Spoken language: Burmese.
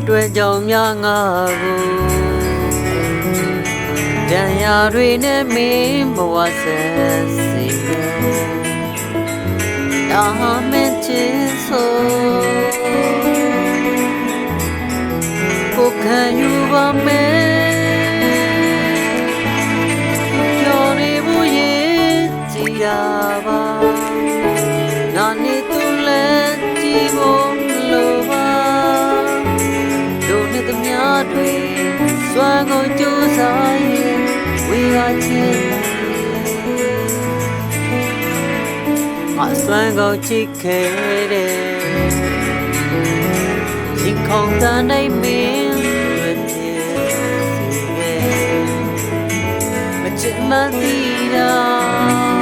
တွေ့ကြောင်များငါကိုတန်ရာတွေနဲ့မင်းဘဝဆက်စီတာမင်းချစ်ဆိုကိုခံယူပါမယ်ကြော်နေဘူးရဲ့ကြည်ရပါနာနေသူလည်းကြည်ဖို့လိုပါသမျှတွေစွမ်းကိုကြိုးစားရင်ဝေရခြင်းအစွမ်းကိုချစ်ခဲ့တဲ့ရင်ခုန်တဲ့နိုင်မင်းတွေဖြစ်စေခဲ့မချစ်မသိတာ